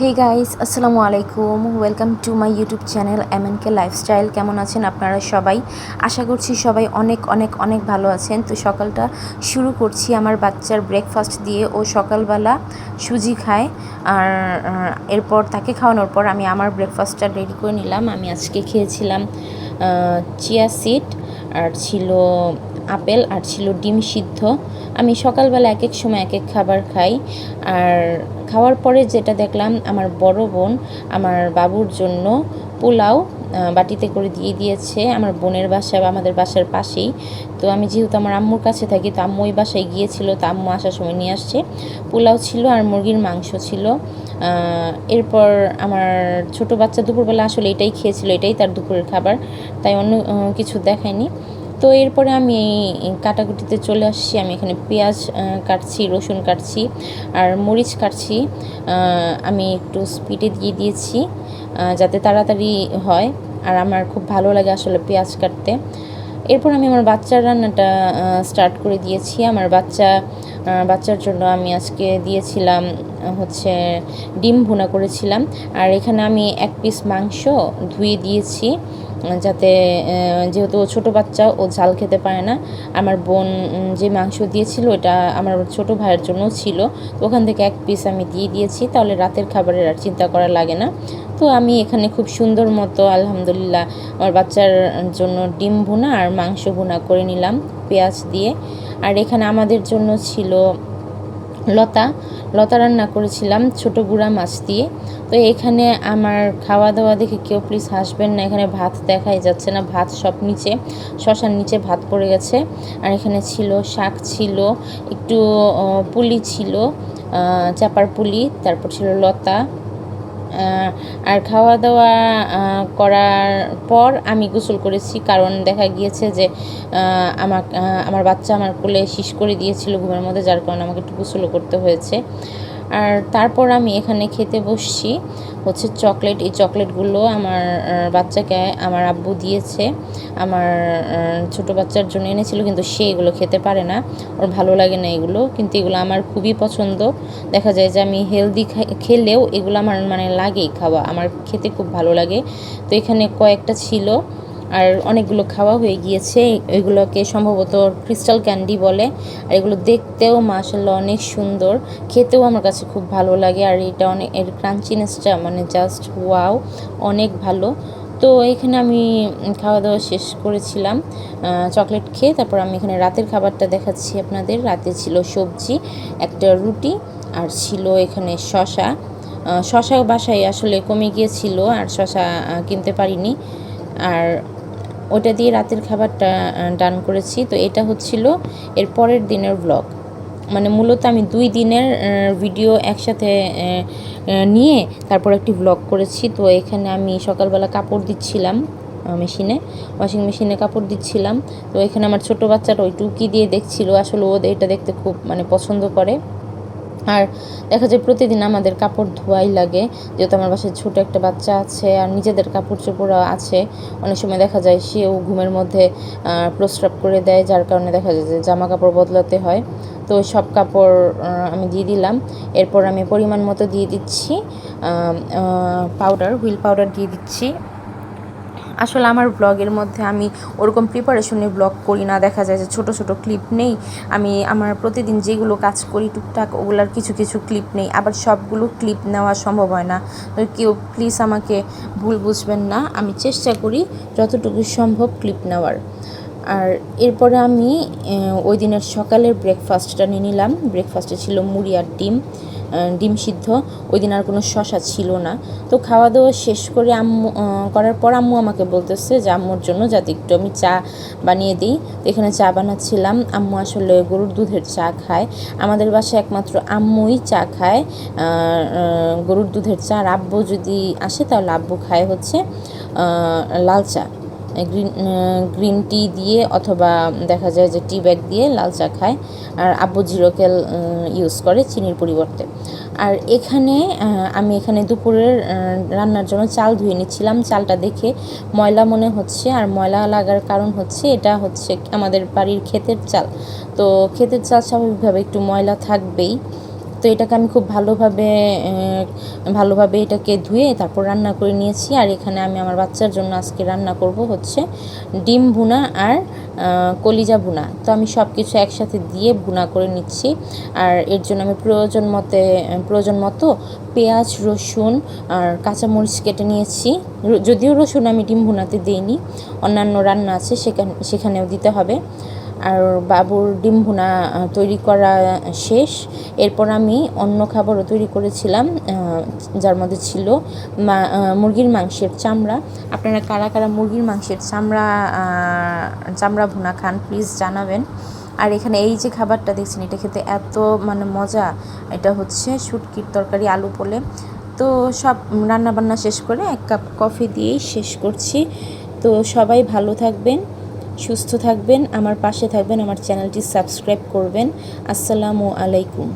হে guys, আসসালামু আলাইকুম। Welcome to my YouTube channel MNK lifestyle. কেমন আছেন আপনারা সবাই? আশা করছি সবাই অনেক অনেক অনেক ভালো আছেন। তো সকালটা শুরু করছি আমার বাচ্চার ব্রেকফাস্ট দিয়ে। ও সকালবেলা সুজি খায়, আর এরপর তাকে খাওয়ানোর পর আমি আমার ব্রেকফাস্টটা রেডি করে নিলাম। আমি আজকে খেয়েছিলাম চিয়া সিড, আর ছিল আপেল, আর ছিল ডিম সিদ্ধ। আমি সকালবেলা এক এক সময় এক এক খাবার খাই। আর খাওয়ার পরে যেটা দেখলাম, আমার বড় বোন আমার বাবুর জন্য পোলাও বাটিতে করে দিয়ে দিয়েছে। আমার বোনের বাসা বা আমাদের বাসার পাশেই। তো আমি যেহেতু আমার আম্মুর কাছে থাকি, তো আম্মু ওই বাসায় গিয়েছিল, তো আম্মু আসার সময় নিয়ে আসছে। পোলাও ছিল আর মুরগির মাংস ছিল। এরপর আমার ছোট বাচ্চা দুপুরবেলা আসলে এটাই খেয়েছিল, এটাই তার দুপুরের খাবার, তাই অন্য কিছু দেখায়নি। তো এরপরে আমি কাটাকুটিতে চলে আসছি। আমি এখানে পেঁয়াজ কাটছি, রসুন কাটছি, আর মরিচ কাটছি। আমি একটু স্পিডে দিয়ে দিয়েছি যাতে তাড়াতাড়ি হয়, আর আমার খুব ভালো লাগে আসলে পেঁয়াজ কাটতে। এরপর আমি আমার বাচ্চার রান্নাটা স্টার্ট করে দিয়েছি। আমার বাচ্চার জন্য আমি আজকে দিয়েছিলাম হচ্ছে ডিম ভুনা করেছিলাম। আর এখানে আমি এক পিস মাংস ধুয়ে দিয়েছি, যাতে যেহেতু ছোট বাচ্চা, ও ঝাল খেতে পারে না। আমার বোন যে মাংস দিয়েছিল ওটা আমার ছোট ভাইয়ের জন্য ছিল, তো ওখান থেকে এক পিস আমি দিয়ে দিয়েছি, তাহলে রাতের খাবারের আর চিন্তা করা লাগে না। তো আমি এখানে খুব সুন্দর মতো আলহামদুলিল্লাহ আমার বাচ্চার জন্য ডিম ভুনা আর মাংস ভুনা করে নিলাম পেঁয়াজ দিয়ে। আর এখানে আমাদের জন্য ছিল লতা রান্না করেছিলাম ছোট গুঁড়া মাছ দিয়ে। তো এখানে আমার খাওয়া দাওয়া দেখে কেউ প্লিজ হাসবেন না, এখানে ভাত দেখাই যাচ্ছে না, ভাত সব নিচে, শশার নিচে ভাত পড়ে গেছে। আর এখানে ছিল শাক, ছিল একটু পুলি ছিল, চাপার পুলি, তারপর ছিল লতা। আর খাওয়া দাওয়া করার পর আমি গোসল করেছি, কারণ দেখা গিয়েছে যে আমার বাচ্চা আমার কোলে শিশ করে দিয়েছিল ঘুমের মধ্যে, যার কারণে আমাকে একটু গোসলও করতে হয়েছে। আর তারপর আমি এখানে খেতে বসছি হচ্ছে চকলেট। এই চকলেটগুলো আমার বাচ্চাকে আমার আব্বু দিয়েছে, আমার ছোট বাচ্চার জন্য এনেছিল, কিন্তু সে এগুলো খেতে পারে না, ওর ভালো লাগে না এগুলো। কিন্তু এগুলো আমার খুবই পছন্দ। দেখা যায় যে আমি হেলদি খেলেও এগুলো আমার মানে লাগেই খাওয়া, আমার খেতে খুব ভালো লাগে। তো এখানে কয়েকটা ছিল, আর অনেকগুলো খাওয়া হয়ে গিয়েছে। এগুলোকে সম্ভবত ক্রিস্টাল ক্যান্ডি বলে। আর এগুলো দেখতেও মাশাআল্লাহ অনেক সুন্দর, খেতেও আমার কাছে খুব ভালো লাগে। আর এটা অনেক, এর ক্রাঞ্চিনেসটা মানে জাস্ট ওয়াও, অনেক ভালো। তো এখানে আমি খাওয়া দাওয়া শেষ করেছিলাম চকলেট খেয়ে। তারপর আমি এখানে রাতের খাবারটা দেখাচ্ছি আপনাদের। রাতে ছিল সবজি, একটা রুটি, আর ছিল এখানে শশাও বাসায় আসলে কমে গিয়েছিল, আর শশা কিনতে পারিনি। আর ওটা দিয়ে রাতের খাবারটা ডান করেছি। তো এটা হচ্ছিল এর পরের দিনের ব্লগ, মানে মূলত আমি 2 দিনের ভিডিও একসাথে নিয়ে তারপর একটি ব্লগ করেছি। তো এখানে আমি সকালবেলা কাপড় দিচ্ছিলাম মেশিনে, ওয়াশিং মেশিনে কাপড় দিচ্ছিলাম। তো এখানে আমার ছোটো বাচ্চাটা ওই টুকি দিয়ে দেখছিল, আসলে ও এটা দেখতে খুব মানে পছন্দ করে। আর দেখা যায় প্রতিদিন আমাদের কাপড় ধোয়াই লাগে, যেহেতু আমার বাসায় ছোটো একটা বাচ্চা আছে, আর নিজেদের কাপড় চোপড়ও আছে। অনেক সময় দেখা যায় সেও ঘুমের মধ্যে প্রস্রাব করে দেয়, যার কারণে দেখা যায় যে জামা কাপড় বদলাতে হয়। তো সব কাপড় আমি দিয়ে দিলাম। এরপর আমি পরিমাণ মতো দিয়ে দিচ্ছি হুইল পাউডার দিয়ে দিচ্ছি। আসলে আমার ব্লগের মধ্যে আমি ওরকম প্রিপারেশনে ব্লগ করি না, দেখা যায় যে ছোট ছোট ক্লিপ নেই। আমি আমার প্রতিদিন যেগুলো কাজ করি টুকটাক ওগুলার কিছু কিছু ক্লিপ নেই, আবার সবগুলো ক্লিপ নেওয়া সম্ভব হয় না। তো কেউ প্লিজ আমাকে ভুল বুঝবেন না, আমি চেষ্টা করি যতটুকু সম্ভব ক্লিপ নেওয়ার। আর এরপরে আমি ওই দিনের সকালের ব্রেকফাস্টটা নিয়ে নিলাম। ব্রেকফাস্টে ছিল মুড়ি আর ডিম সিদ্ধ। ওই দিন আর কোনো শশা ছিল না। তো খাওয়া দাওয়া শেষ করে করার পর আম্মু আমাকে বলতেছে যে আম্মুর জন্য যাতে একটু আমি চা বানিয়ে দিই। তো এখানে চা বানাচ্ছিলাম। আম্মু আসলে গরুর দুধের চা খায়, আমাদের বাসায় একমাত্র আম্মুই চা খায় গরুর দুধের চা। আর আব্বু যদি আসে তাহলে আব্বু খায় হচ্ছে লাল চা, গ্রিন টি দিয়ে, অথবা দেখা যায় যে টি ব্যাগ দিয়ে লাল চা খায়। আর আব্বু জিরোকেল ইউজ করে চিনির পরিবর্তে। আর এখানে আমি এখানে দুপুরের রান্নার জন্য চাল ধুয়ে নিচ্ছিলাম। চালটা দেখে ময়লা মনে হচ্ছে, আর ময়লা লাগার কারণ হচ্ছে এটা হচ্ছে আমাদের বাড়ির ক্ষেতের চাল। তো ক্ষেতের চাল স্বাভাবিকভাবে একটু ময়লা থাকবেই। তো এটাকে আমি খুব ভালোভাবে এটাকে ধুয়ে তারপর রান্না করে নিয়েছি। আর এখানে আমি আমার বাচ্চার জন্য আজকে রান্না করব হচ্ছে ডিম ভুনা আর কলিজা ভুনা। তো আমি সব কিছু একসাথে দিয়ে ভুনা করে নিচ্ছি। আর এর জন্য আমি প্রয়োজন মতো পেঁয়াজ, রসুন আর কাঁচামরিচ কেটে নিয়েছি। যদিও রসুন আমি ডিম ভুনাতে দিইনি, অন্যান্য রান্না আছে সেখানেও দিতে হবে। আর বাবুর ডিম ভুনা তৈরি করা শেষ। এরপর আমি অন্য খাবারও তৈরি করেছিলাম, যার মধ্যে ছিল মুরগির মাংসের চামড়া। আপনারা কারা কারা মুরগির মাংসের চামড়া ভুনা খান প্লিজ জানাবেন। আর এখানে এই যে খাবারটা দেখছেন, এটা খেতে এত মজা। এটা হচ্ছে শুটকির তরকারি আলু পোলে। তো সব রান্নাবান্না শেষ করে 1 কাপ কফি দিয়েই শেষ করছি। তো সবাই ভালো থাকবেন, সুস্থ থাকবেন, আমার পাশে থাকবেন, আমার চ্যানেলটি সাবস্ক্রাইব করবেন। আসসালামু আলাইকুম।